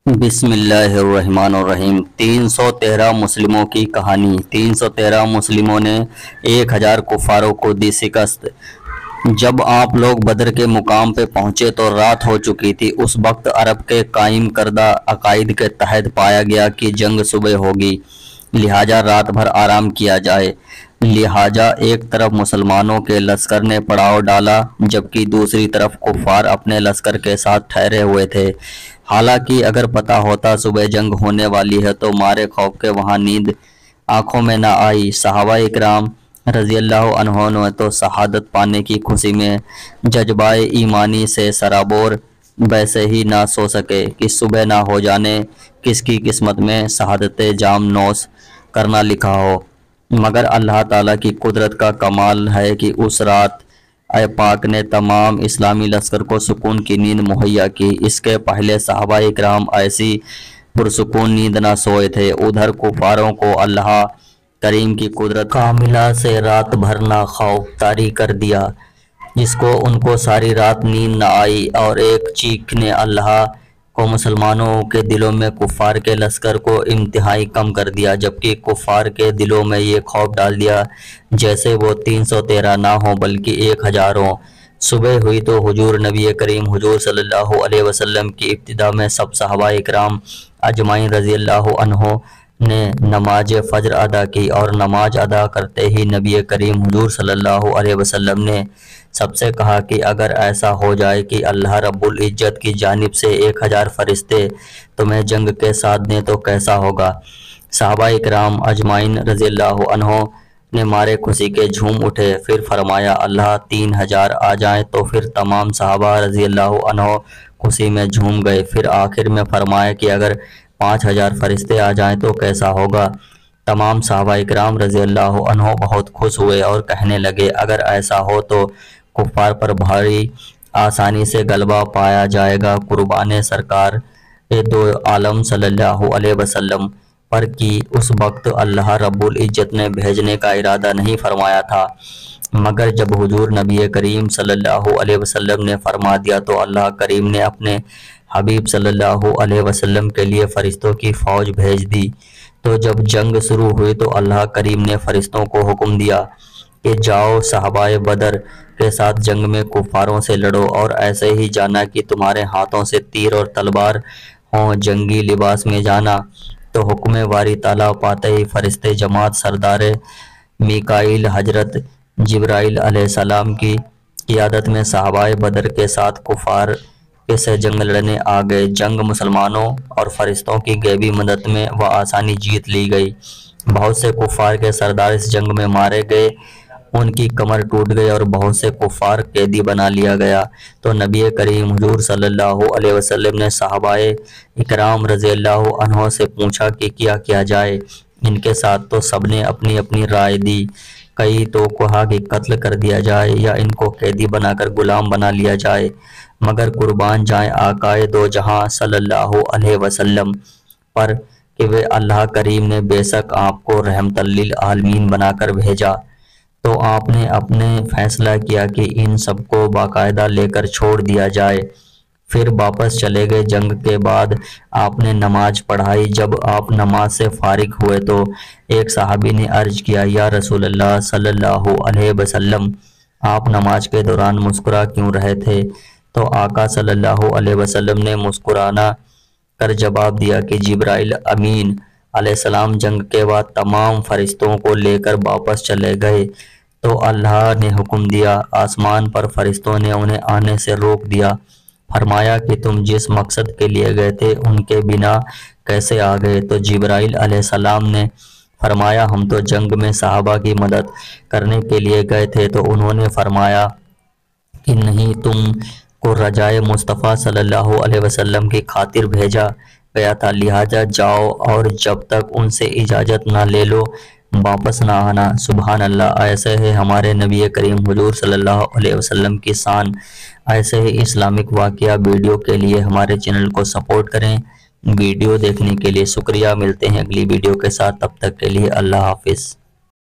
بسم اللہ الرحمن الرحیم 313 مسلموں کی کہانی۔ 313 مسلموں نے 1000 کفاروں کو دی شکست۔ جب آپ لوگ بدر کے مقام پہ پہنچے تو رات ہو چکی تھی۔ اس وقت عرب کے قائم کردہ عقائد کے تحت پایا گیا کہ جنگ صبح ہوگی، لہٰذا رات بھر آرام کیا جائے۔ لہٰذا ایک طرف مسلمانوں کے لشکر نے پڑاؤ ڈالا، جبکہ دوسری طرف کفار اپنے لشکر کے ساتھ ٹھہرے ہوئے تھے۔ حالانکہ اگر پتہ ہوتا صبح جنگ ہونے والی ہے تو مارے خوف کے وہاں نیند آنکھوں میں نہ آئی۔ صحابہ اکرام رضی اللہ عنہ نے تو شہادت پانے کی خوشی میں جذبہ ایمانی سے سرابور ویسے ہی نہ سو سکے کہ صبح نہ ہو جانے کس کی قسمت میں شہادت جام نوش کرنا لکھا ہو، مگر اللہ تعالیٰ کی قدرت کا کمال ہے کہ اس رات اے پاک نے تمام اسلامی لشکر کو سکون کی نیند مہیا کی۔ اس کے پہلے صحابہ اکرام ایسی پرسکون نیند نہ سوئے تھے۔ ادھر کفاروں کو اللہ کریم کی قدرت کاملہ سے رات بھر نہ خوف طاری کر دیا، جس کو ان کو ساری رات نیند نہ آئی، اور ایک چیخ نے اللہ کو مسلمانوں کے دلوں میں کفار کے لشکر کو انتہائی کم کر دیا، جبکہ کفار کے دلوں میں یہ خوف ڈال دیا جیسے وہ 313 نہ ہوں بلکہ 1000 ہوں۔ صبح ہوئی تو حضور نبی کریم حضور صلی اللہ علیہ وسلم کی ابتدا میں سب صحابہ اکرام اجمعین رضی اللہ عنہ نے نماز فجر ادا کی، اور نماز ادا کرتے ہی نبی کریم حضور صلی اللہ علیہ وسلم نے سب سے کہا کہ اگر ایسا ہو جائے کہ اللہ رب العزت کی جانب سے 1000 فرشتے تمہیں جنگ کے ساتھ دیں تو کیسا ہوگا؟ صحابہ اکرام اجمعین رضی اللہ عنہ نے مارے خوشی کے جھوم اٹھے۔ پھر فرمایا اللہ 3000 آ جائیں تو پھر تمام صحابہ رضی اللہ عنہ خوشی میں جھوم گئے۔ پھر آخر میں فرمایا کہ اگر 5000 فرشتے آ جائیں تو کیسا ہوگا؟ تمام صحابہ اکرام رضی اللہ عنہ بہت خوش ہوئے اور کہنے لگے اگر ایسا ہو تو کفار پر بھاری آسانی سے غلبہ پایا جائے گا۔ قربان سرکار دو عالم صلی اللہ علیہ وسلم پر کی اس وقت اللہ رب العزت نے بھیجنے کا ارادہ نہیں فرمایا تھا، مگر جب حضور نبی کریم صلی اللہ علیہ وسلم نے فرما دیا تو اللہ کریم نے اپنے حبیب صلی اللہ علیہ وسلم کے لیے فرشتوں کی فوج بھیج دی۔ تو جب جنگ شروع ہوئی تو اللہ کریم نے فرشتوں کو حکم دیا کہ جاؤ صحابہ بدر کے ساتھ جنگ میں کفاروں سے لڑو، اور ایسے ہی جانا کہ تمہارے ہاتھوں سے تیر اور تلوار ہوں، جنگی لباس میں جانا۔ تو حکم باری تعالیٰ پاتے ہی فرشتے جماعت سردار میکائیل حضرت جبرائیل علیہ السلام کی قیادت میں صحابہ بدر کے ساتھ کفار سے جنگ لڑنے آ گئے۔ جنگ مسلمانوں اور فرشتوں کی غیبی مدد میں آسانی جیت لی گئی۔ بہت سے کفار کے سردار اس جنگ میں مارے گئے، ان کی کمر ٹوٹ گئی اور بہت سے کفار قیدی بنا لیا گیا۔ تو نبی کریم حضور صلی اللہ علیہ وسلم نے صحابہ اکرام رضی اللہ عنہ سے پوچھا کہ کیا کیا جائے؟ ان کے ساتھ تو سب نے اپنی اپنی رائے دی۔ کئی تو کہا کہ قتل کر دیا جائے یا ان کو قیدی بنا کر غلام بنا لیا جائے، مگر قربان جائیں آقائے دو جہاں صلی اللہ علیہ وسلم پر کہ وہ اللہ کریم نے بے شک آپ کو رحمت للعالمین بنا کر بھیجا۔ تو آپ نے اپنے فیصلہ کیا کہ ان سب کو باقاعدہ لے کر چھوڑ دیا جائے۔ پھر واپس چلے گئے۔ جنگ کے بعد آپ نے نماز پڑھائی۔ جب آپ نماز سے فارغ ہوئے تو ایک صحابی نے عرض کیا یا رسول اللہ صلی اللہ علیہ وسلم، آپ نماز کے دوران مسکرا کیوں رہے تھے؟ تو آقا صلی اللہ علیہ وسلم نے مسکرانا کر جواب دیا کہ جبرائیل امین علیہ السلام جنگ کے بعد تمام فرشتوں کو لے کر واپس چلے گئے، تو اللہ نے حکم دیا، آسمان پر فرشتوں نے انہیں آنے سے روک دیا۔ فرمایا کہ تم جس مقصد کے لیے گئے تھے ان کے بنا کیسے آ گئے؟ تو جبرائیل علیہ السلام نے فرمایا ہم تو جنگ میں صحابہ کی مدد کرنے کے لیے گئے تھے۔ تو انہوں نے فرمایا کہ نہیں، تم کو رجائے مصطفیٰ صلی اللہ علیہ وسلم کی خاطر بھیجا گیا تھا، لہٰذا جاؤ اور جب تک ان سے اجازت نہ لے لو واپس نہ آنا۔ سبحان اللہ، ایسے ہے ہمارے نبی کریم حضور صلی اللہ علیہ وسلم کی شان۔ ایسے ہی اسلامک واقعہ ویڈیو کے لیے ہمارے چینل کو سپورٹ کریں۔ ویڈیو دیکھنے کے لیے شکریہ۔ ملتے ہیں اگلی ویڈیو کے ساتھ، تب تک کے لیے اللہ حافظ۔